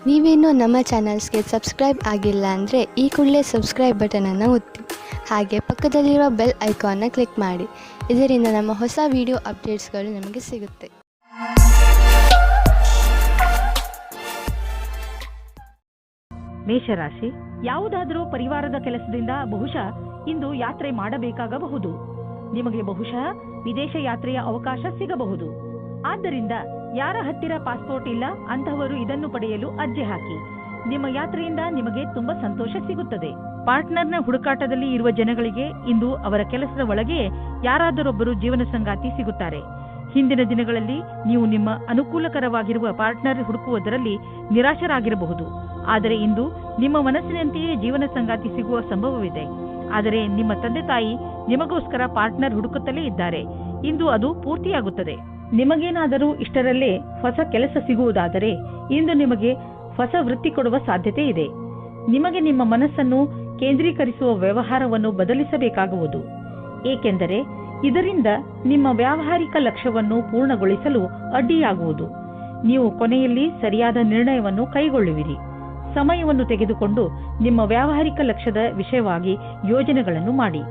ನೀವೇನೂ ನಮ್ಮ ಚಾನಲ್ಸ್ಗೆ ಸಬ್ಸ್ಕ್ರೈಬ್ ಆಗಿಲ್ಲ ಅಂದರೆ ಈ ಕೂಡಲೇ ಸಬ್ಸ್ಕ್ರೈಬ್ ಬಟನನ್ನು ಒತ್ತಿ. ಹಾಗೆ ಪಕ್ಕದಲ್ಲಿರುವ ಬೆಲ್ ಐಕಾನ್ನ ಕ್ಲಿಕ್ ಮಾಡಿ. ಇದರಿಂದ ನಮ್ಮ ಹೊಸ ವಿಡಿಯೋ ಅಪ್ಡೇಟ್ಸ್ಗಳು ನಿಮಗೆ ಸಿಗುತ್ತೆ. ಮೇಷರಾಶಿ, ಯಾವುದಾದರೂ ಪರಿವಾರದ ಕೆಲಸದಿಂದ ಬಹುಶಃ ಇಂದು ಯಾತ್ರೆ ಮಾಡಬೇಕಾಗಬಹುದು. ನಿಮಗೆ ಬಹುಶಃ ವಿದೇಶ ಯಾತ್ರೆಯ ಅವಕಾಶ ಸಿಗಬಹುದು. ಆದ್ದರಿಂದ ಯಾರ ಹತ್ತಿರ ಪಾಸ್ಪೋರ್ಟ್ ಇಲ್ಲ ಅಂತಹವರು ಇದನ್ನು ಪಡೆಯಲು ಅರ್ಜಿ ಹಾಕಿ. ನಿಮ್ಮ ಯಾತ್ರೆಯಿಂದ ನಿಮಗೆ ತುಂಬಾ ಸಂತೋಷ ಸಿಗುತ್ತದೆ. ಪಾರ್ಟ್ನರ್ನ ಹುಡುಕಾಟದಲ್ಲಿ ಇರುವ ಜನಗಳಿಗೆ ಇಂದು ಅವರ ಕೆಲಸದ ಒಳಗೆ ಯಾರಾದರೊಬ್ಬರು ಜೀವನ ಸಂಗಾತಿ ಸಿಗುತ್ತಾರೆ. ಹಿಂದಿನ ದಿನಗಳಲ್ಲಿ ನೀವು ನಿಮ್ಮ ಅನುಕೂಲಕರವಾಗಿರುವ ಪಾರ್ಟ್ನರ್ ಹುಡುಕುವುದರಲ್ಲಿ ನಿರಾಶರಾಗಿರಬಹುದು. ಆದರೆ ಇಂದು ನಿಮ್ಮ ಮನಸ್ಸಿನಂತೆಯೇ ಜೀವನ ಸಂಗಾತಿ ಸಿಗುವ ಸಂಭವವಿದೆ. ಆದರೆ ನಿಮ್ಮ ತಂದೆ ತಾಯಿ ನಿಮಗೋಸ್ಕರ ಪಾರ್ಟ್ನರ್ ಹುಡುಕುತ್ತಲೇ ಇದ್ದಾರೆ. ಇಂದು ಅದು ಪೂರ್ತಿಯಾಗುತ್ತದೆ. ನಿಮಗೇನಾದರೂ ಇಷ್ಟರಲ್ಲೇ ಹೊಸ ಕೆಲಸ ಸಿಗುವುದಾದರೆ ಇಂದು ನಿಮಗೆ ಹೊಸ ವೃತ್ತಿ ಕೊಡುವ ಸಾಧ್ಯತೆ ಇದೆ. ನಿಮಗೆ ನಿಮ್ಮ ಮನಸ್ಸನ್ನು ಕೇಂದ್ರೀಕರಿಸುವ ವ್ಯವಹಾರವನ್ನು ಬದಲಿಸಬೇಕಾಗುವುದು. ಏಕೆಂದರೆ ಇದರಿಂದ ನಿಮ್ಮ ವ್ಯಾವಹಾರಿಕ ಲಕ್ಷ್ಯವನ್ನು ಪೂರ್ಣಗೊಳಿಸಲು ಅಡ್ಡಿಯಾಗುವುದು. ನೀವು ಕೊನೆಯಲ್ಲಿ ಸರಿಯಾದ ನಿರ್ಣಯವನ್ನು ಕೈಗೊಳ್ಳುವಿರಿ. ಸಮಯವನ್ನು ತೆಗೆದುಕೊಂಡು ನಿಮ್ಮ ವ್ಯಾವಹಾರಿಕ ಲಕ್ಷ್ಯದ ವಿಷಯವಾಗಿ ಯೋಜನೆಗಳನ್ನು ಮಾಡಿ.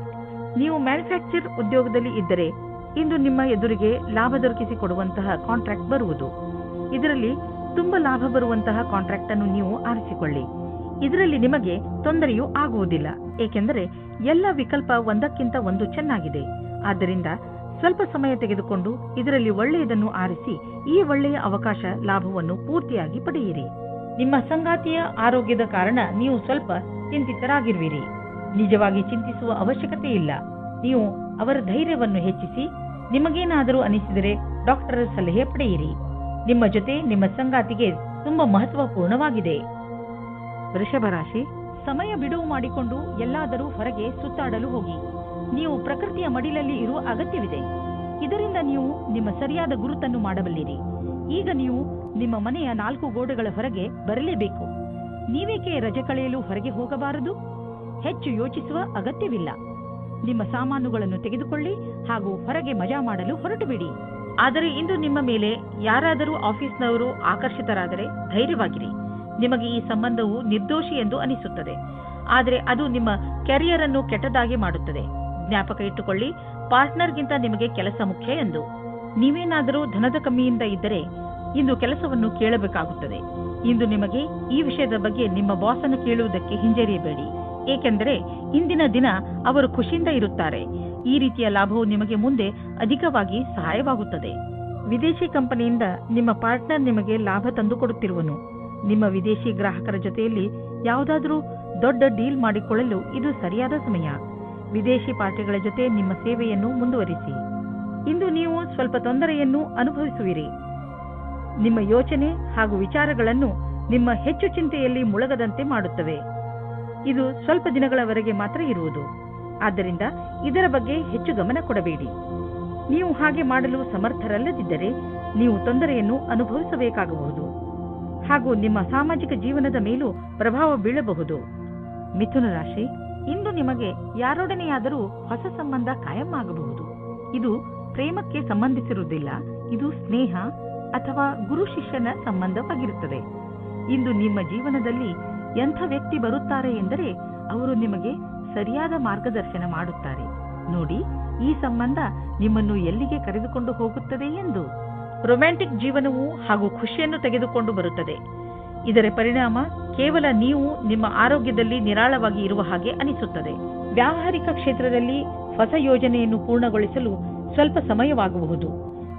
ನೀವು ಮ್ಯಾನುಫ್ಯಾಕ್ಚರ್ ಉದ್ಯೋಗದಲ್ಲಿ ಇದ್ದರೆ ಇಂದು ನಿಮ್ಮ ಎದುರಿಗೆ ಲಾಭ ದೊರಕಿಸಿಕೊಡುವಂತಹ ಕಾಂಟ್ರಾಕ್ಟ್ ಬರುವುದು. ಇದರಲ್ಲಿ ತುಂಬಾ ಲಾಭ ಬರುವಂತಹ ಕಾಂಟ್ರಾಕ್ಟ್ ಅನ್ನು ನೀವು ಆರಿಸಿಕೊಳ್ಳಿ. ಇದರಲ್ಲಿ ನಿಮಗೆ ತೊಂದರೆಯೂ ಆಗುವುದಿಲ್ಲ. ಏಕೆಂದರೆ ಎಲ್ಲ ವಿಕಲ್ಪ ಒಂದಕ್ಕಿಂತ ಒಂದು ಚೆನ್ನಾಗಿದೆ. ಆದ್ದರಿಂದ ಸ್ವಲ್ಪ ಸಮಯ ತೆಗೆದುಕೊಂಡು ಇದರಲ್ಲಿ ಒಳ್ಳೆಯದನ್ನು ಆರಿಸಿ ಈ ಒಳ್ಳೆಯ ಅವಕಾಶ ಲಾಭವನ್ನು ಪೂರ್ತಿಯಾಗಿ ಪಡೆಯಿರಿ. ನಿಮ್ಮ ಸಂಗಾತಿಯ ಆರೋಗ್ಯದ ಕಾರಣ ನೀವು ಸ್ವಲ್ಪ ಚಿಂತಿತರಾಗಿರುವಿರಿ. ನಿಜವಾಗಿ ಚಿಂತಿಸುವ ಅವಶ್ಯಕತೆ ಇಲ್ಲ. ನೀವು ಅವರ ಧೈರ್ಯವನ್ನು ಹೆಚ್ಚಿಸಿ. ನಿಮಗೇನಾದರೂ ಅನಿಸಿದರೆ ಡಾಕ್ಟರ್ ಸಲಹೆ ಪಡೆಯಿರಿ. ನಿಮ್ಮ ಜೊತೆ ನಿಮ್ಮ ಸಂಗಾತಿಗೆ ತುಂಬಾ ಮಹತ್ವಪೂರ್ಣವಾಗಿದೆ. ವೃಷಭ ರಾಶಿ, ಸಮಯ ಬಿಡುವು ಮಾಡಿಕೊಂಡು ಎಲ್ಲಾದರೂ ಹೊರಗೆ ಸುತ್ತಾಡಲು ಹೋಗಿ. ನೀವು ಪ್ರಕೃತಿಯ ಮಡಿಲಲ್ಲಿ ಇರುವ ಅಗತ್ಯವಿದೆ. ಇದರಿಂದ ನೀವು ನಿಮ್ಮ ಸರಿಯಾದ ಗುರುತನ್ನು ಮಾಡಬಲ್ಲಿರಿ. ಈಗ ನೀವು ನಿಮ್ಮ ಮನೆಯ 4 ಗೋಡೆಗಳ ಹೊರಗೆ ಬರಲೇಬೇಕು. ನೀವೇಕೆ ರಜೆ ಕಳೆಯಲು ಹೊರಗೆ ಹೋಗಬಾರದು? ಹೆಚ್ಚು ಯೋಚಿಸುವ ಅಗತ್ಯವಿಲ್ಲ. ನಿಮ್ಮ ಸಾಮಾನುಗಳನ್ನು ತೆಗೆದುಕೊಳ್ಳಿ ಹಾಗೂ ಹೊರಗೆ ಮಜಾ ಮಾಡಲು ಹೊರಟುಬಿಡಿ. ಆದರೆ ಇಂದು ನಿಮ್ಮ ಮೇಲೆ ಯಾರಾದರೂ ಆಫೀಸ್ನವರು ಆಕರ್ಷಿತರಾದರೆ ಧೈರ್ಯವಾಗಿರಿ. ನಿಮಗೆ ಈ ಸಂಬಂಧವು ನಿರ್ದೋಷಿ ಎಂದು ಅನಿಸುತ್ತದೆ. ಆದರೆ ಅದು ನಿಮ್ಮ ಕೆರಿಯರ್ ಅನ್ನು ಕೆಟ್ಟದಾಗಿ ಮಾಡುತ್ತದೆ. ಜ್ಞಾಪಕ ಇಟ್ಟುಕೊಳ್ಳಿ, ಪಾರ್ಟ್ನರ್ಗಿಂತ ನಿಮಗೆ ಕೆಲಸ ಮುಖ್ಯ ಎಂದು. ನೀವೇನಾದರೂ ಧನದ ಕಮ್ಮಿಯಿಂದ ಇದ್ದರೆ ಇಂದು ಕೆಲಸವನ್ನು ಕೇಳಬೇಕಾಗುತ್ತದೆ. ಇಂದು ನಿಮಗೆ ಈ ವಿಷಯದ ಬಗ್ಗೆ ನಿಮ್ಮ ಬಾಸನ್ನು ಕೇಳುವುದಕ್ಕೆ ಹಿಂಜರಿಯಬೇಡಿ. ಏಕೆಂದರೆ ಇಂದಿನ ದಿನ ಅವರು ಖುಷಿಯಿಂದ ಇರುತ್ತಾರೆ. ಈ ರೀತಿಯ ಲಾಭವು ನಿಮಗೆ ಮುಂದೆ ಅಧಿಕವಾಗಿ ಸಹಾಯವಾಗುತ್ತದೆ. ವಿದೇಶಿ ಕಂಪನಿಯಿಂದ ನಿಮ್ಮ ಪಾರ್ಟ್ನರ್ ನಿಮಗೆ ಲಾಭ ತಂದುಕೊಡುತ್ತಿರುವನು. ನಿಮ್ಮ ವಿದೇಶಿ ಗ್ರಾಹಕರ ಜೊತೆಯಲ್ಲಿ ಯಾವುದಾದರೂ ದೊಡ್ಡ ಡೀಲ್ ಮಾಡಿಕೊಳ್ಳಲು ಇದು ಸರಿಯಾದ ಸಮಯ. ವಿದೇಶಿ ಪಾರ್ಟಿಗಳ ಜೊತೆ ನಿಮ್ಮ ಸೇವೆಯನ್ನು ಮುಂದುವರಿಸಿ. ಇಂದು ನೀವು ಸ್ವಲ್ಪ ತೊಂದರೆಯನ್ನು ಅನುಭವಿಸುವಿರಿ. ನಿಮ್ಮ ಯೋಚನೆ ಹಾಗೂ ವಿಚಾರಗಳನ್ನು ನಿಮ್ಮ ಹೆಚ್ಚು ಚಿಂತೆಯಲ್ಲಿ ಮುಳುಗದಂತೆ ಮಾಡುತ್ತವೆ. ಇದು ಸ್ವಲ್ಪ ದಿನಗಳವರೆಗೆ ಮಾತ್ರ ಇರುವುದು. ಆದ್ದರಿಂದ ಇದರ ಬಗ್ಗೆ ಹೆಚ್ಚು ಗಮನ ಕೊಡಬೇಡಿ. ನೀವು ಹಾಗೆ ಮಾಡಲು ಸಮರ್ಥರಲ್ಲದಿದ್ದರೆ ನೀವು ತೊಂದರೆಯನ್ನು ಅನುಭವಿಸಬೇಕಾಗಬಹುದು ಹಾಗೂ ನಿಮ್ಮ ಸಾಮಾಜಿಕ ಜೀವನದ ಮೇಲೂ ಪ್ರಭಾವ ಬೀಳಬಹುದು. ಮಿಥುನ ರಾಶಿ, ಇಂದು ನಿಮಗೆ ಯಾರೊಡನೆಯಾದರೂ ಹೊಸ ಸಂಬಂಧ ಕಾಯಂ ಆಗಬಹುದು. ಇದು ಪ್ರೇಮಕ್ಕೆ ಸಂಬಂಧಿಸಿರುವುದಿಲ್ಲ. ಇದು ಸ್ನೇಹ ಅಥವಾ ಗುರು ಶಿಷ್ಯನ ಸಂಬಂಧವಾಗಿರುತ್ತದೆ. ಇಂದು ನಿಮ್ಮ ಜೀವನದಲ್ಲಿ ಎಂಥ ವ್ಯಕ್ತಿ ಬರುತ್ತಾರೆ ಎಂದರೆ ಅವರು ನಿಮಗೆ ಸರಿಯಾದ ಮಾರ್ಗದರ್ಶನ ಮಾಡುತ್ತಾರೆ. ನೋಡಿ, ಈ ಸಂಬಂಧ ನಿಮ್ಮನ್ನು ಎಲ್ಲಿಗೆ ಕರೆದುಕೊಂಡು ಹೋಗುತ್ತದೆ ಎಂದು. ರೊಮ್ಯಾಂಟಿಕ್ ಜೀವನವು ಹಾಗೂ ಖುಷಿಯನ್ನು ತೆಗೆದುಕೊಂಡು ಬರುತ್ತದೆ. ಇದರ ಪರಿಣಾಮ ಕೇವಲ ನೀವು ನಿಮ್ಮ ಆರೋಗ್ಯದಲ್ಲಿ ನಿರಾಳವಾಗಿ ಇರುವ ಹಾಗೆ ಅನಿಸುತ್ತದೆ. ವ್ಯಾವಹಾರಿಕ ಕ್ಷೇತ್ರದಲ್ಲಿ ಹೊಸ ಯೋಜನೆಯನ್ನು ಪೂರ್ಣಗೊಳಿಸಲು ಸ್ವಲ್ಪ ಸಮಯವಾಗಬಹುದು.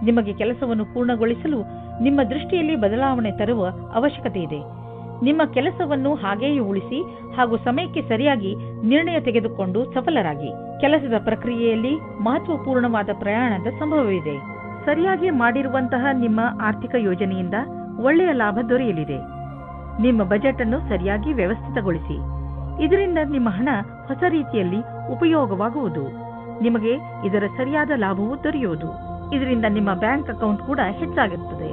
ನಿಮಗೆ ಕೆಲಸವನ್ನು ಪೂರ್ಣಗೊಳಿಸಲು ನಿಮ್ಮ ದೃಷ್ಟಿಯಲ್ಲಿ ಬದಲಾವಣೆ ತರುವ ಅವಶ್ಯಕತೆ ಇದೆ. ನಿಮ್ಮ ಕೆಲಸವನ್ನು ಹಾಗೆಯೇ ಉಳಿಸಿ ಹಾಗೂ ಸಮಯಕ್ಕೆ ಸರಿಯಾಗಿ ನಿರ್ಣಯ ತೆಗೆದುಕೊಂಡು ಸಫಲರಾಗಿ. ಕೆಲಸದ ಪ್ರಕ್ರಿಯೆಯಲ್ಲಿ ಮಹತ್ವಪೂರ್ಣವಾದ ಪ್ರಯಾಣದ ಸಂಭವವಿದೆ. ಸರಿಯಾಗಿ ಮಾಡಿರುವಂತಹ ನಿಮ್ಮ ಆರ್ಥಿಕ ಯೋಜನೆಯಿಂದ ಒಳ್ಳೆಯ ಲಾಭ ದೊರೆಯಲಿದೆ. ನಿಮ್ಮ ಬಜೆಟ್ ಅನ್ನು ಸರಿಯಾಗಿ ವ್ಯವಸ್ಥಿತಗೊಳಿಸಿ. ಇದರಿಂದ ನಿಮ್ಮ ಹಣ ಹೊಸ ರೀತಿಯಲ್ಲಿ ಉಪಯೋಗವಾಗುವುದು. ನಿಮಗೆ ಇದರ ಸರಿಯಾದ ಲಾಭವು ದೊರೆಯುವುದು. ಇದರಿಂದ ನಿಮ್ಮ ಬ್ಯಾಂಕ್ ಅಕೌಂಟ್ ಕೂಡ ಹೆಚ್ಚಾಗುತ್ತದೆ.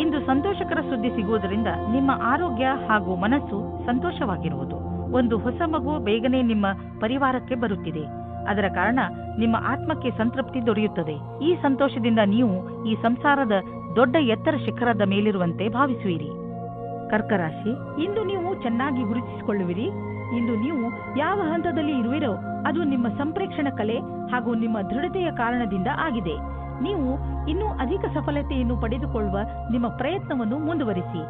ಇಂದು ಸಂತೋಷಕರ ಸುದ್ದಿ ಸಿಗುವುದರಿಂದ ನಿಮ್ಮ ಆರೋಗ್ಯ ಹಾಗೂ ಮನಸ್ಸು ಸಂತೋಷವಾಗಿರುವುದು. ಒಂದು ಹೊಸ ಮಗು ಬೇಗನೆ ನಿಮ್ಮ ಪರಿವಾರಕ್ಕೆ ಬರುತ್ತಿದೆ. ಅದರ ಕಾರಣ ನಿಮ್ಮ ಆತ್ಮಕ್ಕೆ ಸಂತೃಪ್ತಿ ದೊರೆಯುತ್ತದೆ. ಈ ಸಂತೋಷದಿಂದ ನೀವು ಈ ಸಂಸಾರದ ದೊಡ್ಡ ಎತ್ತರ ಶಿಖರದ ಮೇಲಿರುವಂತೆ ಭಾವಿಸುವಿರಿ. ಕರ್ಕ ರಾಶಿ, ಇಂದು ನೀವು ಚೆನ್ನಾಗಿ ಗುರುತಿಸಿಕೊಳ್ಳುವಿರಿ. ಇಂದು ನೀವು ಯಾವ ಹಂತದಲ್ಲಿ ಇರುವಿರೋ ಅದು ನಿಮ್ಮ ಸಂಪ್ರೇಕ್ಷಣ ಕಲೆ ಹಾಗೂ ನಿಮ್ಮ ದೃಢತೆಯ ಕಾರಣದಿಂದ ಆಗಿದೆ. ನೀವು ಇನ್ನೂ ಅಧಿಕ ಸಫಲತೆಯನ್ನು ಪಡೆದುಕೊಳ್ಳುವ ನಿಮ್ಮ ಪ್ರಯತ್ನವನ್ನು ಮುಂದುವರಿಸಿ.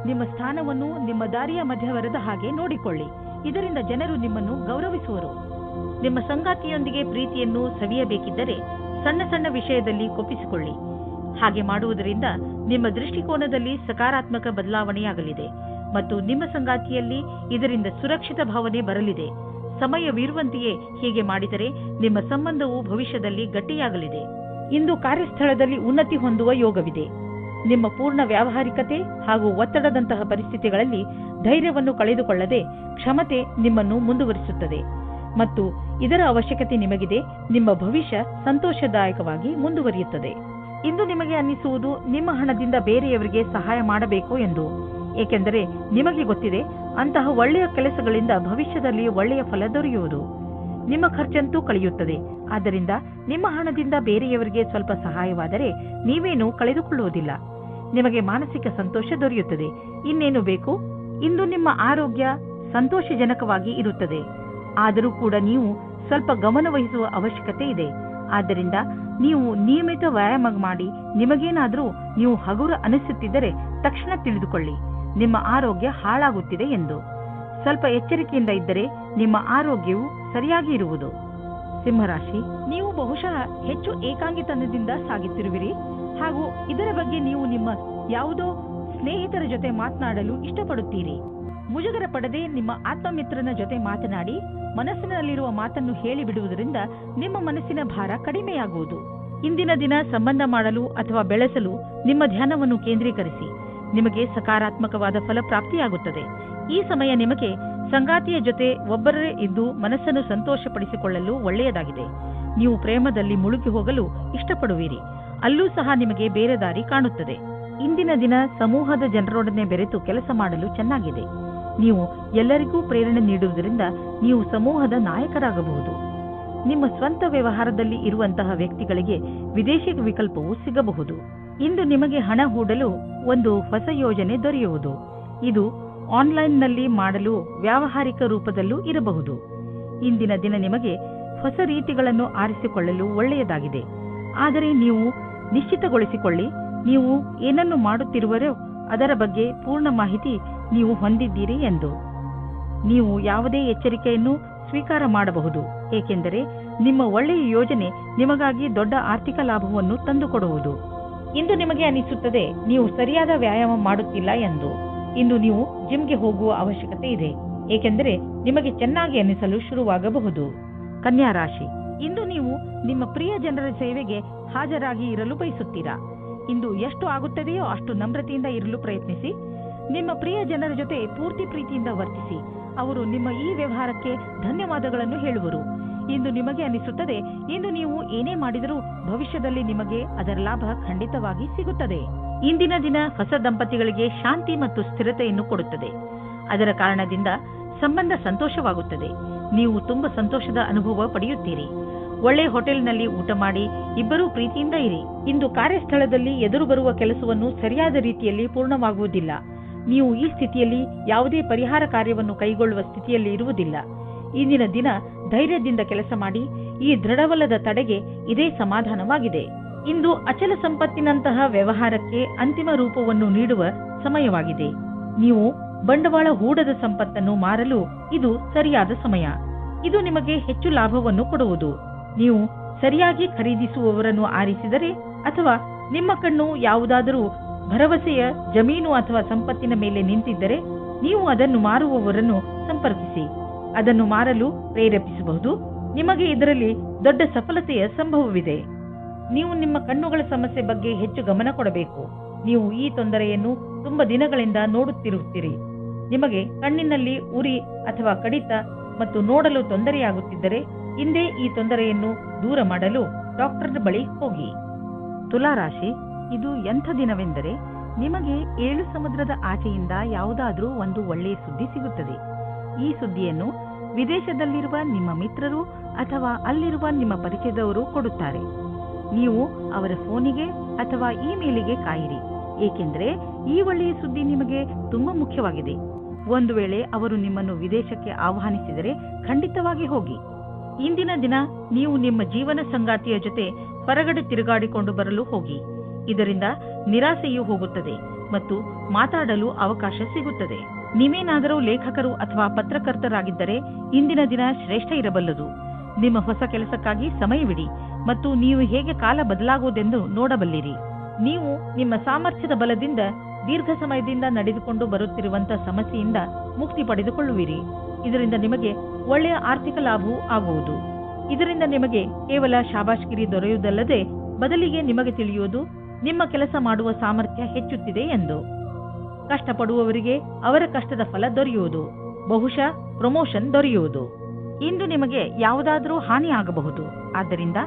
ನಿಮ್ಮ ಸ್ಥಾನವನ್ನು ನಿಮ್ಮ ದಾರಿಯ ಮಧ್ಯವರದ ಹಾಗೆ ನೋಡಿಕೊಳ್ಳಿ. ಇದರಿಂದ ಜನರು ನಿಮ್ಮನ್ನು ಗೌರವಿಸುವರು. ನಿಮ್ಮ ಸಂಗಾತಿಯೊಂದಿಗೆ ಪ್ರೀತಿಯನ್ನು ಸವಿಯಬೇಕಿದ್ದರೆ ಸಣ್ಣ ಸಣ್ಣ ವಿಷಯದಲ್ಲಿ ಕೊಪ್ಪಿಸಿಕೊಳ್ಳಿ. ಹಾಗೆ ಮಾಡುವುದರಿಂದ ನಿಮ್ಮ ದೃಷ್ಟಿಕೋನದಲ್ಲಿ ಸಕಾರಾತ್ಮಕ ಬದಲಾವಣೆಯಾಗಲಿದೆ ಮತ್ತು ನಿಮ್ಮ ಸಂಗಾತಿಯಲ್ಲಿ ಇದರಿಂದ ಸುರಕ್ಷಿತ ಭಾವನೆ ಬರಲಿದೆ. ಸಮಯವಿರುವಂತೆಯೇ ಹೀಗೆ ಮಾಡಿದರೆ ನಿಮ್ಮ ಸಂಬಂಧವು ಭವಿಷ್ಯದಲ್ಲಿ ಗಟ್ಟಿಯಾಗಲಿದೆ. ಇಂದು ಕಾರ್ಯಸ್ಥಳದಲ್ಲಿ ಉನ್ನತಿ ಹೊಂದುವ ಯೋಗವಿದೆ. ನಿಮ್ಮ ಪೂರ್ಣ ವ್ಯಾವಹಾರಿಕತೆ ಹಾಗೂ ಒತ್ತಡದಂತಹ ಪರಿಸ್ಥಿತಿಗಳಲ್ಲಿ ಧೈರ್ಯವನ್ನು ಕಳೆದುಕೊಳ್ಳದೆ ಕ್ಷಮತೆ ನಿಮ್ಮನ್ನು ಮುಂದುವರಿಸುತ್ತದೆ ಮತ್ತು ಇದರ ಅವಶ್ಯಕತೆ ನಿಮಗಿದೆ. ನಿಮ್ಮ ಭವಿಷ್ಯ ಸಂತೋಷದಾಯಕವಾಗಿ ಮುಂದುವರಿಯುತ್ತದೆ. ಇಂದು ನಿಮಗೆ ಅನ್ನಿಸುವುದು ನಿಮ್ಮ ಹಣದಿಂದ ಬೇರೆಯವರಿಗೆ ಸಹಾಯ ಮಾಡಬೇಕು ಎಂದು, ಏಕೆಂದರೆ ನಿಮಗೆ ಗೊತ್ತಿದೆ ಅಂತಹ ಒಳ್ಳೆಯ ಕೆಲಸಗಳಿಂದ ಭವಿಷ್ಯದಲ್ಲಿ ಒಳ್ಳೆಯ ಫಲ ದೊರೆಯುವುದು. ನಿಮ್ಮ ಖರ್ಚಂತೂ ಕಳೆಯುತ್ತದೆ. ಆದ್ದರಿಂದ ನಿಮ್ಮ ಹಣದಿಂದ ಬೇರೆಯವರಿಗೆ ಸ್ವಲ್ಪ ಸಹಾಯವಾದರೆ ನೀವೇನು ಕಳೆದುಕೊಳ್ಳುವುದಿಲ್ಲ. ನಿಮಗೆ ಮಾನಸಿಕ ಸಂತೋಷ ದೊರೆಯುತ್ತದೆ. ಇನ್ನೇನು ಬೇಕು? ಇಂದು ನಿಮ್ಮ ಆರೋಗ್ಯ ಸಂತೋಷಜನಕವಾಗಿ ಇರುತ್ತದೆ. ಆದರೂ ಕೂಡ ನೀವು ಸ್ವಲ್ಪ ಗಮನ ವಹಿಸುವ ಅವಶ್ಯಕತೆ ಇದೆ. ಆದ್ದರಿಂದ ನೀವು ನಿಯಮಿತ ವ್ಯಾಯಾಮ ಮಾಡಿ. ನಿಮಗೇನಾದರೂ ನೀವು ಹಗುರ ಅನಿಸುತ್ತಿದ್ದರೆ ತಕ್ಷಣ ತಿಳಿದುಕೊಳ್ಳಿ, ನಿಮ್ಮ ಆರೋಗ್ಯ ಹಾಳಾಗುತ್ತಿದೆ ಎಂದು. ಸ್ವಲ್ಪ ಎಚ್ಚರಿಕೆಯಿಂದ ಇದ್ದರೆ ನಿಮ್ಮ ಆರೋಗ್ಯವು ಸರಿಯಾಗಿ ಇರುವುದು. ಸಿಂಹರಾಶಿ, ನೀವು ಬಹುಶಃ ಹೆಚ್ಚು ಏಕಾಂಗಿತನದಿಂದ ಸಾಗುತ್ತಿರುವಿರಿ ಹಾಗೂ ಇದರ ಬಗ್ಗೆ ನೀವು ನಿಮ್ಮ ಯಾವುದೋ ಸ್ನೇಹಿತರ ಜೊತೆ ಮಾತನಾಡಲು ಇಷ್ಟಪಡುತ್ತೀರಿ. ಮುಜುಗರ ಪಡದೆ ನಿಮ್ಮ ಆತ್ಮಮಿತ್ರನ ಜೊತೆ ಮಾತನಾಡಿ ಮನಸ್ಸಿನಲ್ಲಿರುವ ಮಾತನ್ನು ಹೇಳಿಬಿಡುವುದರಿಂದ ನಿಮ್ಮ ಮನಸ್ಸಿನ ಭಾರ ಕಡಿಮೆಯಾಗುವುದು. ಇಂದಿನ ದಿನ ಸಂಬಂಧ ಮಾಡಲು ಅಥವಾ ಬೆಳೆಸಲು ನಿಮ್ಮ ಧ್ಯಾನವನ್ನು ಕೇಂದ್ರೀಕರಿಸಿ. ನಿಮಗೆ ಸಕಾರಾತ್ಮಕವಾದ ಫಲ ಪ್ರಾಪ್ತಿಯಾಗುತ್ತದೆ. ಈ ಸಮಯ ನಿಮಗೆ ಸಂಗಾತಿಯ ಜೊತೆ ಒಬ್ಬರೇ ಇದ್ದು ಮನಸ್ಸನ್ನು ಸಂತೋಷಪಡಿಸಿಕೊಳ್ಳಲು ಒಳ್ಳೆಯದಾಗಿದೆ. ನೀವು ಪ್ರೇಮದಲ್ಲಿ ಮುಳುಗಿ ಹೋಗಲು ಇಷ್ಟಪಡುವಿರಿ. ಅಲ್ಲೂ ಸಹ ನಿಮಗೆ ಬೇರೆ ದಾರಿ ಕಾಣುತ್ತದೆ. ಇಂದಿನ ದಿನ ಸಮೂಹದ ಜನರೊಡನೆ ಬೆರೆತು ಕೆಲಸ ಮಾಡಲು ಚೆನ್ನಾಗಿದೆ. ನೀವು ಎಲ್ಲರಿಗೂ ಪ್ರೇರಣೆ ನೀಡುವುದರಿಂದ ನೀವು ಸಮೂಹದ ನಾಯಕರಾಗಬಹುದು. ನಿಮ್ಮ ಸ್ವಂತ ವ್ಯವಹಾರದಲ್ಲಿ ಇರುವಂತಹ ವ್ಯಕ್ತಿಗಳಿಗೆ ವಿದೇಶಿ ವಿಕಲ್ಪವೂ ಸಿಗಬಹುದು. ಇಂದು ನಿಮಗೆ ಹಣ ಹೂಡಲು ಒಂದು ಹೊಸ ಯೋಜನೆ ದೊರೆಯುವುದು. ಇದು ಆನ್ಲೈನ್ನಲ್ಲಿ ಮಾಡಲು ವ್ಯಾವಹಾರಿಕ ರೂಪದಲ್ಲೂ ಇರಬಹುದು. ಇಂದಿನ ದಿನ ನಿಮಗೆ ಹೊಸ ರೀತಿಗಳನ್ನು ಆರಿಸಿಕೊಳ್ಳಲು ಒಳ್ಳೆಯದಾಗಿದೆ. ಆದರೆ ನೀವು ನಿಶ್ಚಿತಗೊಳಿಸಿಕೊಳ್ಳಿ, ನೀವು ಏನನ್ನು ಮಾಡುತ್ತಿರುವರೋ ಅದರ ಬಗ್ಗೆ ಪೂರ್ಣ ಮಾಹಿತಿ ನೀವು ಹೊಂದಿದ್ದೀರಿ ಎಂದು. ನೀವು ಯಾವುದೇ ಎಚ್ಚರಿಕೆಯನ್ನು ಸ್ವೀಕಾರ ಮಾಡಬಹುದು, ಏಕೆಂದರೆ ನಿಮ್ಮ ಒಳ್ಳೆಯ ಯೋಜನೆ ನಿಮಗಾಗಿ ದೊಡ್ಡ ಆರ್ಥಿಕ ಲಾಭವನ್ನು ತಂದುಕೊಡುವುದು. ಇಂದು ನಿಮಗೆ ಅನಿಸುತ್ತದೆ ನೀವು ಸರಿಯಾದ ವ್ಯಾಯಾಮ ಮಾಡುತ್ತಿಲ್ಲ ಎಂದು. ಇಂದು ನೀವು ಜಿಮ್ಗೆ ಹೋಗುವ ಅವಶ್ಯಕತೆ ಇದೆ, ಏಕೆಂದರೆ ನಿಮಗೆ ಚೆನ್ನಾಗಿ ಅನಿಸಲು ಶುರುವಾಗಬಹುದು. ಕನ್ಯಾ ರಾಶಿ, ಇಂದು ನೀವು ನಿಮ್ಮ ಪ್ರಿಯ ಜನರ ಸೇವೆಗೆ ಹಾಜರಾಗಿ ಇರಲು ಬಯಸುತ್ತೀರಾ. ಇಂದು ಎಷ್ಟು ಆಗುತ್ತದೆಯೋ ಅಷ್ಟು ನಮ್ರತೆಯಿಂದ ಇರಲು ಪ್ರಯತ್ನಿಸಿ. ನಿಮ್ಮ ಪ್ರಿಯ ಜನರ ಜೊತೆ ಪೂರ್ತಿ ಪ್ರೀತಿಯಿಂದ ವರ್ತಿಸಿ. ಅವರು ನಿಮ್ಮ ಈ ವ್ಯವಹಾರಕ್ಕೆ ಧನ್ಯವಾದಗಳನ್ನು ಹೇಳುವರು. ಇಂದು ನಿಮಗೆ ಅನಿಸುತ್ತದೆ ಇಂದು ನೀವು ಏನೇ ಮಾಡಿದರೂ ಭವಿಷ್ಯದಲ್ಲಿ ನಿಮಗೆ ಅದರ ಲಾಭ ಖಂಡಿತವಾಗಿ ಸಿಗುತ್ತದೆ. ಇಂದಿನ ದಿನ ಹೊಸ ದಂಪತಿಗಳಿಗೆ ಶಾಂತಿ ಮತ್ತು ಸ್ಥಿರತೆಯನ್ನು ಕೊಡುತ್ತದೆ. ಅದರ ಕಾರಣದಿಂದ ಸಂಬಂಧ ಸಂತೋಷವಾಗುತ್ತದೆ. ನೀವು ತುಂಬಾ ಸಂತೋಷದ ಅನುಭವ ಪಡೆಯುತ್ತೀರಿ. ಒಳ್ಳೆ ಹೋಟೆಲ್ನಲ್ಲಿ ಊಟ ಮಾಡಿ ಇಬ್ಬರೂ ಪ್ರೀತಿಯಿಂದ ಇರಿ. ಇಂದು ಕಾರ್ಯಸ್ಥಳದಲ್ಲಿ ಎದುರು ಬರುವ ಕೆಲಸವನ್ನು ಸರಿಯಾದ ರೀತಿಯಲ್ಲಿ ಪೂರ್ಣವಾಗುವುದಿಲ್ಲ. ನೀವು ಈ ಸ್ಥಿತಿಯಲ್ಲಿ ಯಾವುದೇ ಪರಿಹಾರ ಕಾರ್ಯವನ್ನು ಕೈಗೊಳ್ಳುವ ಸ್ಥಿತಿಯಲ್ಲಿ ಇರುವುದಿಲ್ಲ. ಇಂದಿನ ದಿನ ಧೈರ್ಯದಿಂದ ಕೆಲಸ ಮಾಡಿ. ಈ ದೃಢವಲ್ಲದ ತಡೆಗೆ ಇದೇ ಸಮಾಧಾನವಾಗಿದೆ. ಇಂದು ಅಚಲ ಸಂಪತ್ತಿನಂತಹ ವ್ಯವಹಾರಕ್ಕೆ ಅಂತಿಮ ರೂಪವನ್ನು ನೀಡುವ ಸಮಯವಾಗಿದೆ. ನೀವು ಬಂಡವಾಳ ಹೂಡದ ಸಂಪತ್ತನ್ನು ಮಾರಲು ಇದು ಸರಿಯಾದ ಸಮಯ. ಇದು ನಿಮಗೆ ಹೆಚ್ಚು ಲಾಭವನ್ನು ಕೊಡುವುದು. ನೀವು ಸರಿಯಾಗಿ ಖರೀದಿಸುವವರನ್ನು ಆರಿಸಿದರೆ ಅಥವಾ ನಿಮ್ಮ ಕಣ್ಣು ಯಾವುದಾದರೂ ಭರವಸೆಯ ಜಮೀನು ಅಥವಾ ಸಂಪತ್ತಿನ ಮೇಲೆ ನಿಂತಿದ್ದರೆ ನೀವು ಅದನ್ನು ಮಾರುವವರನ್ನು ಸಂಪರ್ಕಿಸಿ. ಅದನ್ನು ಮಾರಲು ಪ್ರೇರೇಪಿಸಬಹುದು. ನಿಮಗೆ ಇದರಲ್ಲಿ ದೊಡ್ಡ ಸಫಲತೆಯ ಸಂಭವವಿದೆ. ನೀವು ನಿಮ್ಮ ಕಣ್ಣುಗಳ ಸಮಸ್ಯೆ ಬಗ್ಗೆ ಹೆಚ್ಚು ಗಮನ ಕೊಡಬೇಕು. ನೀವು ಈ ತೊಂದರೆಯನ್ನು ತುಂಬಾ ದಿನಗಳಿಂದ ನೋಡುತ್ತಿರುತ್ತೀರಿ. ನಿಮಗೆ ಕಣ್ಣಿನಲ್ಲಿ ಉರಿ ಅಥವಾ ಕಡಿತ ಮತ್ತು ನೋಡಲು ತೊಂದರೆಯಾಗುತ್ತಿದ್ದರೆ ಇಂದೇ ಈ ತೊಂದರೆಯನ್ನು ದೂರ ಮಾಡಲು ಡಾಕ್ಟರ್ ಬಳಿ ಹೋಗಿ. ತುಲಾರಾಶಿ, ಇದು ಎಂಥ ದಿನವೆಂದರೆ ನಿಮಗೆ 7 ಸಮುದ್ರದ ಆಚೆಯಿಂದ ಯಾವುದಾದ್ರೂ ಒಂದು ಒಳ್ಳೆಯ ಸುದ್ದಿ ಸಿಗುತ್ತದೆ. ಈ ಸುದ್ದಿಯನ್ನು ವಿದೇಶದಲ್ಲಿರುವ ನಿಮ್ಮ ಮಿತ್ರರು ಅಥವಾ ಅಲ್ಲಿರುವ ನಿಮ್ಮ ಪರಿಚಯದವರು ಕೊಡುತ್ತಾರೆ. ನೀವು ಅವರ ಫೋನಿಗೆ ಅಥವಾ ಇಮೇಲಿಗೆ ಕಾಯಿರಿ. ಏಕೆಂದರೆ ಈ ಒಳ್ಳೆಯ ಸುದ್ದಿ ನಿಮಗೆ ತುಂಬಾ ಮುಖ್ಯವಾಗಿದೆ. ಒಂದು ವೇಳೆ ಅವರು ನಿಮ್ಮನ್ನು ವಿದೇಶಕ್ಕೆ ಆಹ್ವಾನಿಸಿದರೆ ಖಂಡಿತವಾಗಿ ಹೋಗಿ. ಇಂದಿನ ದಿನ ನೀವು ನಿಮ್ಮ ಜೀವನ ಸಂಗಾತಿಯ ಜೊತೆ ಹೊರಗಡೆ ತಿರುಗಾಡಿಕೊಂಡು ಬರಲು ಹೋಗಿ. ಇದರಿಂದ ನಿರಾಸೆಯೂ ಹೋಗುತ್ತದೆ ಮತ್ತು ಮಾತಾಡಲು ಅವಕಾಶ ಸಿಗುತ್ತದೆ. ನೀವೇನಾದರೂ ಲೇಖಕರು ಅಥವಾ ಪತ್ರಕರ್ತರಾಗಿದ್ದರೆ ಇಂದಿನ ದಿನ ಶ್ರೇಷ್ಠ ಇರಬಲ್ಲದು. ನಿಮ್ಮ ಹೊಸ ಕೆಲಸಕ್ಕಾಗಿ ಸಮಯವಿಡಿ ಮತ್ತು ನೀವು ಹೇಗೆ ಕಾಲ ಬದಲಾಗುವುದೆಂದು ನೋಡಬಲ್ಲಿರಿ. ನೀವು ನಿಮ್ಮ ಸಾಮರ್ಥ್ಯದ ಬಲದಿಂದ ದೀರ್ಘ ಸಮಯದಿಂದ ನಡೆದುಕೊಂಡು ಬರುತ್ತಿರುವಂತಹ ಸಮಸ್ಯೆಯಿಂದ ಮುಕ್ತಿ ಪಡೆದುಕೊಳ್ಳುವಿರಿ. ಇದರಿಂದ ನಿಮಗೆ ಒಳ್ಳೆಯ ಆರ್ಥಿಕ ಲಾಭವೂ ಆಗುವುದು. ಇದರಿಂದ ನಿಮಗೆ ಕೇವಲ ಶಾಬಾಷ್ಗಿರಿ ದೊರೆಯುವುದಲ್ಲದೆ ಬದಲಿಗೆ ನಿಮಗೆ ತಿಳಿಯುವುದು ನಿಮ್ಮ ಕೆಲಸ ಮಾಡುವ ಸಾಮರ್ಥ್ಯ ಹೆಚ್ಚುತ್ತಿದೆ ಎಂದು. ಕಷ್ಟಪಡುವವರಿಗೆ ಅವರ ಕಷ್ಟದ ಫಲ ದೊರೆಯುವುದು, ಬಹುಶಃ ಪ್ರಮೋಷನ್ ದೊರೆಯುವುದು. ಇಂದು ನಿಮಗೆ ಯಾವುದಾದರೂ ಹಾನಿ ಆಗಬಹುದು. ಆದ್ದರಿಂದ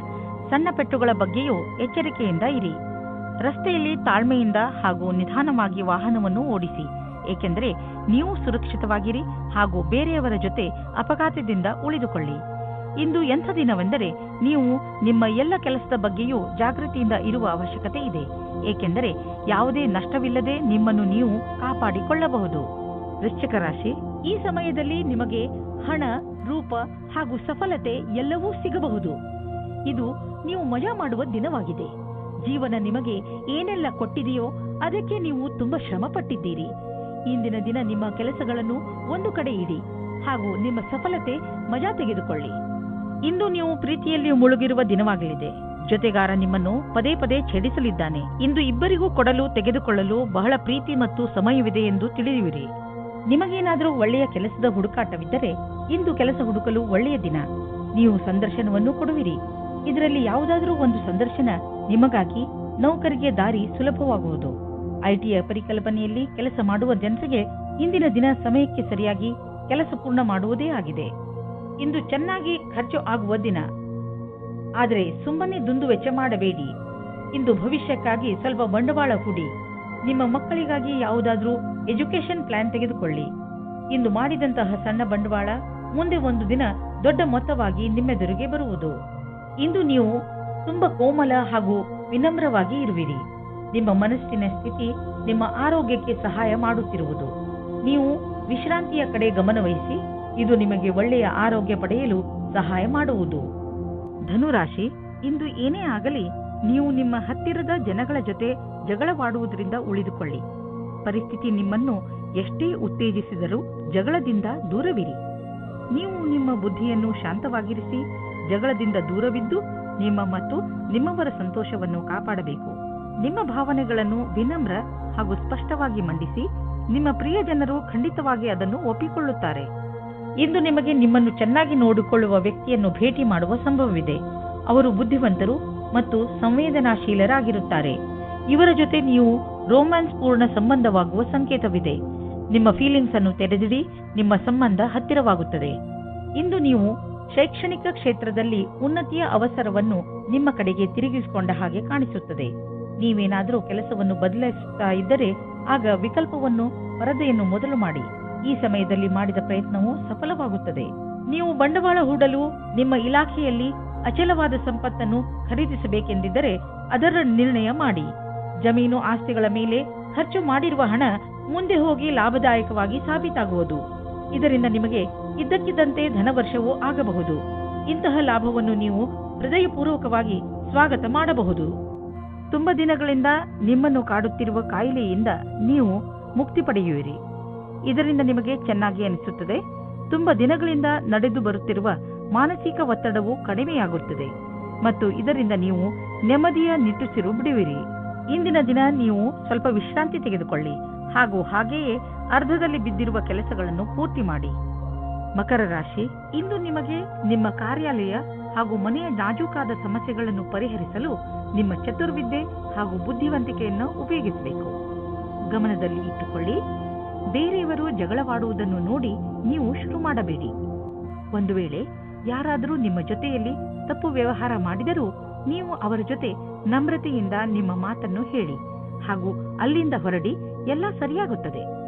ಸಣ್ಣ ಪೆಟ್ಟುಗಳ ಬಗ್ಗೆಯೂ ಎಚ್ಚರಿಕೆಯಿಂದ ಇರಿ. ರಸ್ತೆಯಲ್ಲಿ ತಾಳ್ಮೆಯಿಂದ ಹಾಗೂ ನಿಧಾನವಾಗಿ ವಾಹನವನ್ನು ಓಡಿಸಿ, ಏಕೆಂದರೆ ನೀವು ಸುರಕ್ಷಿತವಾಗಿರಿ ಹಾಗೂ ಬೇರೆಯವರ ಜೊತೆ ಅಪಘಾತದಿಂದ ಉಳಿದುಕೊಳ್ಳಿ. ಇಂದು ಎಂಥ ದಿನವೆಂದರೆ ನೀವು ನಿಮ್ಮ ಎಲ್ಲ ಕೆಲಸದ ಬಗ್ಗೆಯೂ ಜಾಗೃತಿಯಿಂದ ಇರುವ ಅವಶ್ಯಕತೆ ಇದೆ, ಏಕೆಂದರೆ ಯಾವುದೇ ನಷ್ಟವಿಲ್ಲದೆ ನಿಮ್ಮನ್ನು ನೀವು ಕಾಪಾಡಿಕೊಳ್ಳಬಹುದು. ವೃಶ್ಚಿಕ ರಾಶಿ, ಈ ಸಮಯದಲ್ಲಿ ನಿಮಗೆ ಹಣ, ರೂಪ ಹಾಗೂ ಸಫಲತೆ ಎಲ್ಲವೂ ಸಿಗಬಹುದು. ಇದು ನೀವು ಮಜಾ ಮಾಡುವ ದಿನವಾಗಿದೆ. ಜೀವನ ನಿಮಗೆ ಏನೆಲ್ಲ ಕೊಟ್ಟಿದೆಯೋ ಅದಕ್ಕೆ ನೀವು ತುಂಬಾ ಶ್ರಮ ಪಟ್ಟಿದ್ದೀರಿ. ಇಂದಿನ ದಿನ ನಿಮ್ಮ ಕೆಲಸಗಳನ್ನು ಒಂದು ಕಡೆ ಇಡಿ ಹಾಗೂ ನಿಮ್ಮ ಸಫಲತೆ ಮಜಾ ತೆಗೆದುಕೊಳ್ಳಿ. ಇಂದು ನೀವು ಪ್ರೀತಿಯಲ್ಲಿ ಮುಳುಗಿರುವ ದಿನವಾಗಲಿದೆ. ಜೊತೆಗಾರ ನಿಮ್ಮನ್ನು ಪದೇ ಪದೇ ಛೇಡಿಸಲಿದ್ದಾನೆ. ಇಂದು ಇಬ್ಬರಿಗೂ ಕೊಡಲು ತೆಗೆದುಕೊಳ್ಳಲು ಬಹಳ ಪ್ರೀತಿ ಮತ್ತು ಸಮಯವಿದೆ ಎಂದು ತಿಳಿಯುವಿರಿ. ನಿಮಗೇನಾದರೂ ಒಳ್ಳೆಯ ಕೆಲಸದ ಹುಡುಕಾಟವಿದ್ದರೆ ಇಂದು ಕೆಲಸ ಹುಡುಕಲು ಒಳ್ಳೆಯ ದಿನ. ನೀವು ಸಂದರ್ಶನವನ್ನು ಕೊಡುವಿರಿ. ಇದರಲ್ಲಿ ಯಾವುದಾದರೂ ಒಂದು ಸಂದರ್ಶನ ನಿಮಗಾಗಿ ನೌಕರಿಗೆ ದಾರಿ ಸುಲಭವಾಗುವುದು. ಐಟಿಯ ಪರಿಕಲ್ಪನೆಯಲ್ಲಿ ಕೆಲಸ ಮಾಡುವ ಜನರಿಗೆ ಇಂದಿನ ದಿನ ಸಮಯಕ್ಕೆ ಸರಿಯಾಗಿ ಕೆಲಸ ಪೂರ್ಣ ಮಾಡುವುದೇ ಆಗಿದೆ. ಇಂದು ಚೆನ್ನಾಗಿ ಖರ್ಚು ಆಗುವ ದಿನ. ಆದರೆ ಸುಮ್ಮನೆ ದುಂದು ವೆಚ್ಚ ಮಾಡಬೇಡಿ. ಇಂದು ಭವಿಷ್ಯಕ್ಕಾಗಿ ಸ್ವಲ್ಪ ಬಂಡವಾಳ ಹೂಡಿ. ನಿಮ್ಮ ಮಕ್ಕಳಿಗಾಗಿ ಯಾವುದಾದ್ರೂ ಎಜುಕೇಶನ್ ಪ್ಲಾನ್ ತೆಗೆದುಕೊಳ್ಳಿ. ಇಂದು ಮಾಡಿದಂತಹ ಸಣ್ಣ ಬಂಡವಾಳ ಮುಂದೆ ಒಂದು ದಿನ ದೊಡ್ಡ ಮೊತ್ತವಾಗಿ ನಿಮ್ಮೆದುರಿಗೆ ಬರುವುದು. ಇಂದು ನೀವು ತುಂಬಾ ಕೋಮಲ ಹಾಗೂ ವಿನಮ್ರವಾಗಿ ಇರುವಿರಿ. ನಿಮ್ಮ ಮನಸ್ಸಿನ ಸ್ಥಿತಿ ನಿಮ್ಮ ಆರೋಗ್ಯಕ್ಕೆ ಸಹಾಯ ಮಾಡುತ್ತಿರುವುದು. ನೀವು ವಿಶ್ರಾಂತಿಯ ಕಡೆ ಗಮನವಹಿಸಿ. ಇದು ನಿಮಗೆ ಒಳ್ಳೆಯ ಆರೋಗ್ಯ ಪಡೆಯಲು ಸಹಾಯ ಮಾಡುವುದು. ಧನುರಾಶಿ, ಇಂದು ಏನೇ ಆಗಲಿ ನೀವು ನಿಮ್ಮ ಹತ್ತಿರದ ಜನಗಳ ಜೊತೆ ಜಗಳವಾಡುವುದರಿಂದ ಉಳಿದುಕೊಳ್ಳಿ. ಪರಿಸ್ಥಿತಿ ನಿಮ್ಮನ್ನು ಎಷ್ಟೇ ಉತ್ತೇಜಿಸಿದರೂ ಜಗಳದಿಂದ ದೂರವಿರಿ. ನೀವು ನಿಮ್ಮ ಬುದ್ಧಿಯನ್ನು ಶಾಂತವಾಗಿರಿಸಿ ಜಗಳದಿಂದ ದೂರವಿದ್ದು ನಿಮ್ಮ ಮತ್ತು ನಿಮ್ಮವರ ಸಂತೋಷವನ್ನು ಕಾಪಾಡಬೇಕು. ನಿಮ್ಮ ಭಾವನೆಗಳನ್ನು ವಿನಮ್ರ ಹಾಗೂ ಸ್ಪಷ್ಟವಾಗಿ ಮಂಡಿಸಿ. ನಿಮ್ಮ ಪ್ರಿಯ ಜನರು ಖಂಡಿತವಾಗಿ ಅದನ್ನು ಒಪ್ಪಿಕೊಳ್ಳುತ್ತಾರೆ. ಇಂದು ನಿಮಗೆ ನಿಮ್ಮನ್ನು ಚೆನ್ನಾಗಿ ನೋಡಿಕೊಳ್ಳುವ ವ್ಯಕ್ತಿಯನ್ನು ಭೇಟಿ ಮಾಡುವ ಸಂಭವವಿದೆ. ಅವರು ಬುದ್ಧಿವಂತರು ಮತ್ತು ಸಂವೇದನಾಶೀಲರಾಗಿರುತ್ತಾರೆ. ಇವರ ಜೊತೆ ನೀವು ರೋಮ್ಯಾನ್ಸ್ ಪೂರ್ಣ ಸಂಬಂಧವಾಗುವ ಸಂಕೇತವಿದೆ. ನಿಮ್ಮ ಫೀಲಿಂಗ್ಸ್ ಅನ್ನು ತೆರೆದಿಡಿ. ನಿಮ್ಮ ಸಂಬಂಧ ಹತ್ತಿರವಾಗುತ್ತದೆ. ಇಂದು ನೀವು ಶೈಕ್ಷಣಿಕ ಕ್ಷೇತ್ರದಲ್ಲಿ ಉನ್ನತಿಯ ಅವಸರವನ್ನು ನಿಮ್ಮ ಕಡೆಗೆ ತಿರುಗಿಸಿಕೊಂಡ ಹಾಗೆ ಕಾಣಿಸುತ್ತದೆ. ನೀವೇನಾದರೂ ಕೆಲಸವನ್ನು ಬದಲಾಯಿಸುತ್ತಾ ಇದ್ದರೆ ಆಗ ವಿಕಲ್ಪವನ್ನು ಪರದೆಯನ್ನು ಮೊದಲು ಮಾಡಿ. ಈ ಸಮಯದಲ್ಲಿ ಮಾಡಿದ ಪ್ರಯತ್ನವು ಸಫಲವಾಗುತ್ತದೆ. ನೀವು ಬಂಡವಾಳ ಹೂಡಲು ನಿಮ್ಮ ಇಲಾಖೆಯಲ್ಲಿ ಅಚಲವಾದ ಸಂಪತ್ತನ್ನು ಖರೀದಿಸಬೇಕೆಂದಿದ್ದರೆ ಅದರ ನಿರ್ಣಯ ಮಾಡಿ. ಜಮೀನು ಆಸ್ತಿಗಳ ಮೇಲೆ ಖರ್ಚು ಮಾಡಿರುವ ಹಣ ಮುಂದೆ ಹೋಗಿ ಲಾಭದಾಯಕವಾಗಿ ಸಾಬೀತಾಗುವುದು. ಇದರಿಂದ ನಿಮಗೆ ಇದ್ದಕ್ಕಿದ್ದಂತೆ ಧನವರ್ಷವೂ ಆಗಬಹುದು. ಇಂತಹ ಲಾಭವನ್ನು ನೀವು ಹೃದಯಪೂರ್ವಕವಾಗಿ ಸ್ವಾಗತ ಮಾಡಬಹುದು. ತುಂಬಾ ದಿನಗಳಿಂದ ನಿಮ್ಮನ್ನು ಕಾಡುತ್ತಿರುವ ಕಾಯಿಲೆಯಿಂದ ನೀವು ಮುಕ್ತಿ ಪಡೆಯುವಿರಿ. ಇದರಿಂದ ನಿಮಗೆ ಚೆನ್ನಾಗಿ ಅನಿಸುತ್ತದೆ. ತುಂಬಾ ದಿನಗಳಿಂದ ನಡೆದು ಬರುತ್ತಿರುವ ಮಾನಸಿಕ ಒತ್ತಡವು ಕಡಿಮೆಯಾಗುತ್ತದೆ ಮತ್ತು ಇದರಿಂದ ನೀವು ನೆಮ್ಮದಿಯ ನಿಟ್ಟುಸಿರು ಬಿಡುವಿರಿ. ಇಂದಿನ ದಿನ ನೀವು ಸ್ವಲ್ಪ ವಿಶ್ರಾಂತಿ ತೆಗೆದುಕೊಳ್ಳಿ ಹಾಗೂ ಹಾಗೆಯೇ ಅರ್ಧದಲ್ಲಿ ಬಿದ್ದಿರುವ ಕೆಲಸಗಳನ್ನು ಪೂರ್ತಿ ಮಾಡಿ. ಮಕರ ರಾಶಿ, ಇಂದು ನಿಮಗೆ ನಿಮ್ಮ ಕಾರ್ಯಾಲಯ ಹಾಗೂ ಮನೆಯ ನಾಜೂಕಾದ ಸಮಸ್ಯೆಗಳನ್ನು ಪರಿಹರಿಸಲು ನಿಮ್ಮ ಚತುರ್ವಿದ್ಯೆ ಹಾಗೂ ಬುದ್ಧಿವಂತಿಕೆಯನ್ನು ಉಪಯೋಗಿಸಬೇಕು. ಗಮನದಲ್ಲಿ ಇಟ್ಟುಕೊಳ್ಳಿ. ಬೇರೆಯವರು ಜಗಳವಾಡುವುದನ್ನು ನೋಡಿ ನೀವು ಶುರು ಮಾಡಬೇಡಿ. ಒಂದು ವೇಳೆ ಯಾರಾದರೂ ನಿಮ್ಮ ಜೊತೆಯಲ್ಲಿ ತಪ್ಪು ವ್ಯವಹಾರ ಮಾಡಿದರೂ ನೀವು ಅವರ ಜೊತೆ ನಮ್ರತೆಯಿಂದ ನಿಮ್ಮ ಮಾತನ್ನು ಹೇಳಿ ಹಾಗೂ ಅಲ್ಲಿಂದ ಹೊರಡಿ. ಎಲ್ಲ ಸರಿಯಾಗುತ್ತದೆ.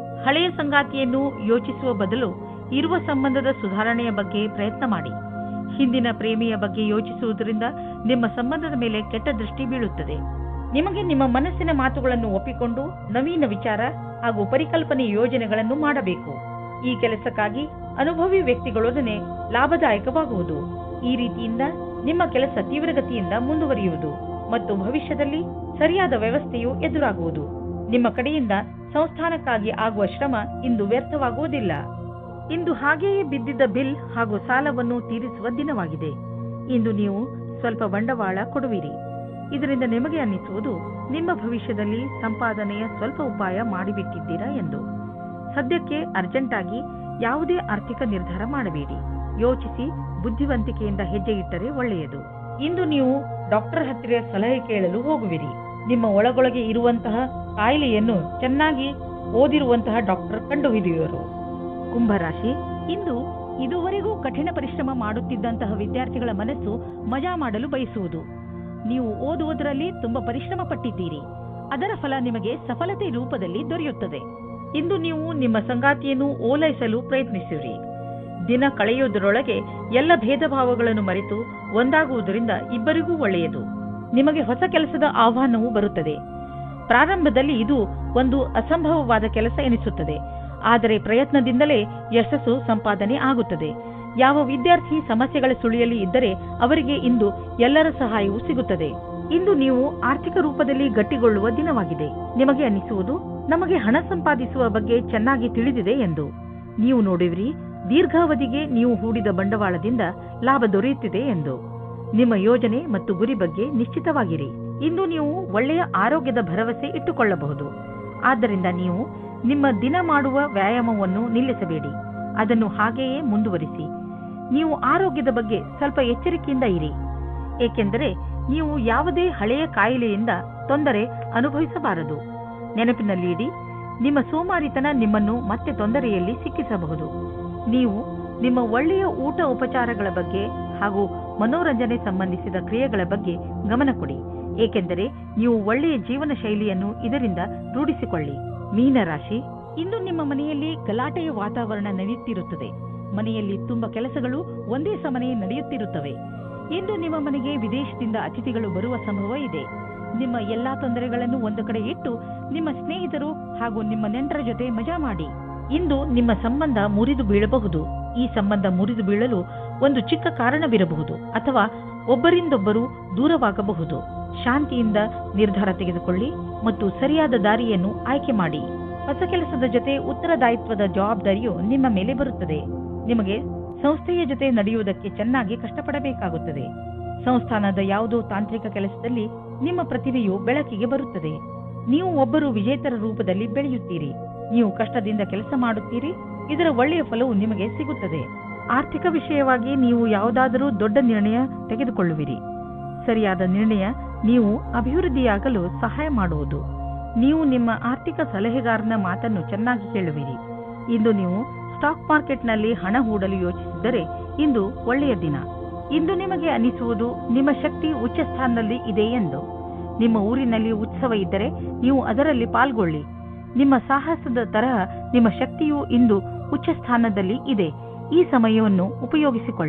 ಹಳೆಯ ಸಂಗಾತಿಯನ್ನು ಯೋಚಿಸುವ ಬದಲು ಇರುವ ಸಂಬಂಧದ ಸುಧಾರಣೆಯ ಬಗ್ಗೆ ಪ್ರಯತ್ನ ಮಾಡಿ. ಹಿಂದಿನ ಪ್ರೇಮಿಯ ಬಗ್ಗೆ ಯೋಚಿಸುವುದರಿಂದ ನಿಮ್ಮ ಸಂಬಂಧದ ಮೇಲೆ ಕೆಟ್ಟ ದೃಷ್ಟಿ ಬೀಳುತ್ತದೆ. ನಿಮಗೆ ನಿಮ್ಮ ಮನಸ್ಸಿನ ಮಾತುಗಳನ್ನು ಒಪ್ಪಿಕೊಂಡು ನವೀನ ವಿಚಾರ ಹಾಗೂ ಪರಿಕಲ್ಪನೆ ಯೋಜನೆಗಳನ್ನು ಮಾಡಬೇಕು. ಈ ಕೆಲಸಕ್ಕಾಗಿ ಅನುಭವಿ ವ್ಯಕ್ತಿಗಳೊಡನೆ ಲಾಭದಾಯಕವಾಗುವುದು. ಈ ರೀತಿಯಿಂದ ನಿಮ್ಮ ಕೆಲಸ ತೀವ್ರಗತಿಯಿಂದ ಮುಂದುವರಿಯುವುದು ಮತ್ತು ಭವಿಷ್ಯದಲ್ಲಿ ಸರಿಯಾದ ವ್ಯವಸ್ಥೆಯು ಎದುರಾಗುವುದು. ನಿಮ್ಮ ಕಡೆಯಿಂದ ಸಂಸ್ಥಾನಕ್ಕಾಗಿ ಆಗುವ ಶ್ರಮ ಇಂದು ವ್ಯರ್ಥವಾಗುವುದಿಲ್ಲ. ಇಂದು ಹಾಗೆಯೇ ಬಿದ್ದಿದ್ದ ಬಿಲ್ ಹಾಗೂ ಸಾಲವನ್ನು ತೀರಿಸುವ ದಿನವಾಗಿದೆ. ಇಂದು ನೀವು ಸ್ವಲ್ಪ ಬಂಡವಾಳ ಕೊಡುವಿರಿ. ಇದರಿಂದ ನಿಮಗೆ ಅನ್ನಿಸುವುದು ನಿಮ್ಮ ಭವಿಷ್ಯದಲ್ಲಿ ಸಂಪಾದನೆಯ ಸ್ವಲ್ಪ ಉಪಾಯ ಮಾಡಿಬಿಟ್ಟಿದ್ದೀರಾ ಎಂದು. ಸದ್ಯಕ್ಕೆ ಅರ್ಜೆಂಟಾಗಿ ಯಾವುದೇ ಆರ್ಥಿಕ ನಿರ್ಧಾರ ಮಾಡಬೇಡಿ. ಯೋಚಿಸಿ ಬುದ್ಧಿವಂತಿಕೆಯಿಂದ ಹೆಜ್ಜೆ ಇಟ್ಟರೆ ಒಳ್ಳೆಯದು. ಇಂದು ನೀವು ಡಾಕ್ಟರ್ ಹತ್ತಿರ ಸಲಹೆ ಕೇಳಲು ಹೋಗುವಿರಿ. ನಿಮ್ಮ ಒಳಗೊಳಗೆ ಇರುವಂತಹ ಕಾಯಿಲೆಯನ್ನು ಚೆನ್ನಾಗಿ ಓದಿರುವಂತಹ ಡಾಕ್ಟರ್ ಕಂಡುಹಿಡಿಯುವರು. ಕುಂಭರಾಶಿ, ಇಂದು ಇದುವರೆಗೂ ಕಠಿಣ ಪರಿಶ್ರಮ ಮಾಡುತ್ತಿದ್ದಂತಹ ವಿದ್ಯಾರ್ಥಿಗಳ ಮನಸ್ಸು ಮಜಾ ಮಾಡಲು ಬಯಸುವುದು. ನೀವು ಓದುವುದರಲ್ಲಿ ತುಂಬಾ ಪರಿಶ್ರಮ ಪಟ್ಟಿದ್ದೀರಿ. ಅದರ ಫಲ ನಿಮಗೆ ಸಫಲತೆ ರೂಪದಲ್ಲಿ ದೊರೆಯುತ್ತದೆ. ಇಂದು ನೀವು ನಿಮ್ಮ ಸಂಗಾತಿಯನ್ನು ಓಲೈಸಲು ಪ್ರಯತ್ನಿಸಿರಿ. ದಿನ ಕಳೆಯುವುದರೊಳಗೆ ಎಲ್ಲ ಭೇದ ಭಾವಗಳನ್ನು ಮರೆತು ಒಂದಾಗುವುದರಿಂದ ಇಬ್ಬರಿಗೂ ಒಳ್ಳೆಯದು. ನಿಮಗೆ ಹೊಸ ಕೆಲಸದ ಆಹ್ವಾನವೂ ಬರುತ್ತದೆ. ಪ್ರಾರಂಭದಲ್ಲಿ ಇದು ಒಂದು ಅಸಂಭವವಾದ ಕೆಲಸ ಎನಿಸುತ್ತದೆ, ಆದರೆ ಪ್ರಯತ್ನದಿಂದಲೇ ಯಶಸ್ಸು ಸಂಪಾದನೆ ಆಗುತ್ತದೆ. ಯಾವ ವಿದ್ಯಾರ್ಥಿ ಸಮಸ್ಯೆಗಳ ಸುಳಿಯಲ್ಲಿ ಇದ್ದರೆ ಅವರಿಗೆ ಇಂದು ಎಲ್ಲರ ಸಹಾಯವೂ ಸಿಗುತ್ತದೆ. ಇಂದು ನೀವು ಆರ್ಥಿಕ ರೂಪದಲ್ಲಿ ಗಟ್ಟಿಗೊಳ್ಳುವ ದಿನವಾಗಿದೆ. ನಿಮಗೆ ಅನ್ನಿಸುವುದು ನಮಗೆ ಹಣ ಸಂಪಾದಿಸುವ ಬಗ್ಗೆ ಚೆನ್ನಾಗಿ ತಿಳಿದಿದೆ ಎಂದು. ನೀವು ನೋಡುವಿರಿ, ದೀರ್ಘಾವಧಿಗೆ ನೀವು ಹೂಡಿದ ಬಂಡವಾಳದಿಂದ ಲಾಭ ದೊರೆಯುತ್ತಿದೆ ಎಂದು. ನಿಮ್ಮ ಯೋಜನೆ ಮತ್ತು ಗುರಿ ಬಗ್ಗೆ ನಿಶ್ಚಿತವಾಗಿರಿ. ಇಂದು ನೀವು ಒಳ್ಳೆಯ ಆರೋಗ್ಯದ ಭರವಸೆ ಇಟ್ಟುಕೊಳ್ಳಬಹುದು. ಆದ್ದರಿಂದ ನೀವು ನಿಮ್ಮ ದಿನ ಮಾಡುವ ವ್ಯಾಯಾಮವನ್ನು ನಿಲ್ಲಿಸಬೇಡಿ. ಅದನ್ನು ಹಾಗೆಯೇ ಮುಂದುವರಿಸಿ. ನೀವು ಆರೋಗ್ಯದ ಬಗ್ಗೆ ಸ್ವಲ್ಪ ಎಚ್ಚರಿಕೆಯಿಂದ ಇರಿ, ಏಕೆಂದರೆ ನೀವು ಯಾವುದೇ ಹಳೆಯ ಕಾಯಿಲೆಯಿಂದ ತೊಂದರೆ ಅನುಭವಿಸಬಾರದು. ನೆನಪಿನಲ್ಲಿಡಿ, ನಿಮ್ಮ ಸೋಮಾರಿತನ ನಿಮ್ಮನ್ನು ಮತ್ತೆ ತೊಂದರೆಯಲ್ಲಿ ಸಿಕ್ಕಿಸಬಹುದು. ನೀವು ನಿಮ್ಮ ಒಳ್ಳೆಯ ಊಟ ಉಪಚಾರಗಳ ಬಗ್ಗೆ ಹಾಗೂ ಮನೋರಂಜನೆ ಸಂಬಂಧಿಸಿದ ಕ್ರಿಯೆಗಳ ಬಗ್ಗೆ ಗಮನ ಕೊಡಿ, ಏಕೆಂದರೆ ನೀವು ಒಳ್ಳೆಯ ಜೀವನ ಶೈಲಿಯನ್ನು ಇದರಿಂದ ರೂಢಿಸಿಕೊಳ್ಳಿ. ಮೀನರಾಶಿ, ಇಂದು ನಿಮ್ಮ ಮನೆಯಲ್ಲಿ ಗಲಾಟೆಯ ವಾತಾವರಣ ನಡೆಯುತ್ತಿರುತ್ತದೆ. ಮನೆಯಲ್ಲಿ ತುಂಬಾ ಕೆಲಸಗಳು ಒಂದೇ ಸಮನೆ ನಡೆಯುತ್ತಿರುತ್ತವೆ. ಇಂದು ನಿಮ್ಮ ಮನೆಗೆ ವಿದೇಶದಿಂದ ಅತಿಥಿಗಳು ಬರುವ ಸಂಭವ ಇದೆ. ನಿಮ್ಮ ಎಲ್ಲಾ ತೊಂದರೆಗಳನ್ನು ಒಂದು ಕಡೆ ಇಟ್ಟು ನಿಮ್ಮ ಸ್ನೇಹಿತರು ಹಾಗೂ ನಿಮ್ಮ ನೆಂಟರ ಜೊತೆ ಮಜಾ ಮಾಡಿ. ಇಂದು ನಿಮ್ಮ ಸಂಬಂಧ ಮುರಿದು ಬೀಳಬಹುದು. ಈ ಸಂಬಂಧ ಮುರಿದು ಬೀಳಲು ಒಂದು ಚಿಕ್ಕ ಕಾರಣವಿರಬಹುದು ಅಥವಾ ಒಬ್ಬರಿಂದೊಬ್ಬರು ದೂರವಾಗಬಹುದು. ಶಾಂತಿಯಿಂದ ನಿರ್ಧಾರ ತೆಗೆದುಕೊಳ್ಳಿ ಮತ್ತು ಸರಿಯಾದ ದಾರಿಯನ್ನು ಆಯ್ಕೆ ಮಾಡಿ. ಹೊಸ ಕೆಲಸದ ಜೊತೆ ಉತ್ತರದಾಯಿತ್ವದ ಜವಾಬ್ದಾರಿಯು ನಿಮ್ಮ ಮೇಲೆ ಬರುತ್ತದೆ. ನಿಮಗೆ ಸಂಸ್ಥೆಯ ಜೊತೆ ನಡೆಯುವುದಕ್ಕೆ ಚೆನ್ನಾಗಿ ಕಷ್ಟಪಡಬೇಕಾಗುತ್ತದೆ. ಸಂಸ್ಥಾನದ ಯಾವುದೋ ತಾಂತ್ರಿಕ ಕೆಲಸದಲ್ಲಿ ನಿಮ್ಮ ಪ್ರತಿಭೆಯು ಬೆಳಕಿಗೆ ಬರುತ್ತದೆ. ನೀವು ಒಬ್ಬರು ವಿಜೇತರ ರೂಪದಲ್ಲಿ ಬೆಳೆಯುತ್ತೀರಿ. ನೀವು ಕಷ್ಟದಿಂದ ಕೆಲಸ ಮಾಡುತ್ತೀರಿ. ಇದರ ಒಳ್ಳೆಯ ಫಲವು ನಿಮಗೆ ಸಿಗುತ್ತದೆ. ಆರ್ಥಿಕ ವಿಷಯವಾಗಿ ನೀವು ಯಾವುದಾದರೂ ದೊಡ್ಡ ನಿರ್ಣಯ ತೆಗೆದುಕೊಳ್ಳುವಿರಿ. ಸರಿಯಾದ ನಿರ್ಣಯ ನೀವು ಅಭಿವೃದ್ಧಿಯಾಗಲು ಸಹಾಯ ಮಾಡುವುದು. ನೀವು ನಿಮ್ಮ ಆರ್ಥಿಕ ಸಲಹೆಗಾರನ ಮಾತನ್ನು ಚೆನ್ನಾಗಿ ಕೇಳುವಿರಿ. ಇಂದು ನೀವು ಸ್ಟಾಕ್ ಮಾರ್ಕೆಟ್ನಲ್ಲಿ ಹಣ ಹೂಡಲು ಯೋಚಿಸಿದರೆ ಇಂದು ಒಳ್ಳೆಯ ದಿನ. ಇಂದು ನಿಮಗೆ ಅನಿಸುವುದು ನಿಮ್ಮ ಶಕ್ತಿ ಉಚ್ಚ ಸ್ಥಾನದಲ್ಲಿ ಇದೆ ಎಂದು. ನಿಮ್ಮ ಊರಿನಲ್ಲಿ ಉತ್ಸವ ಇದ್ದರೆ ನೀವು ಅದರಲ್ಲಿ ಪಾಲ್ಗೊಳ್ಳಿ. ನಿಮ್ಮ ಸಾಹಸದ ತರಹ ನಿಮ್ಮ ಶಕ್ತಿಯು ಇಂದು ಉಚ್ಚ ಸ್ಥಾನದಲ್ಲಿ ಇದೆ. ಈ ಸಮಯವನ್ನು ಉಪಯೋಗಿಸಿಕೊಳ್ಳಿ.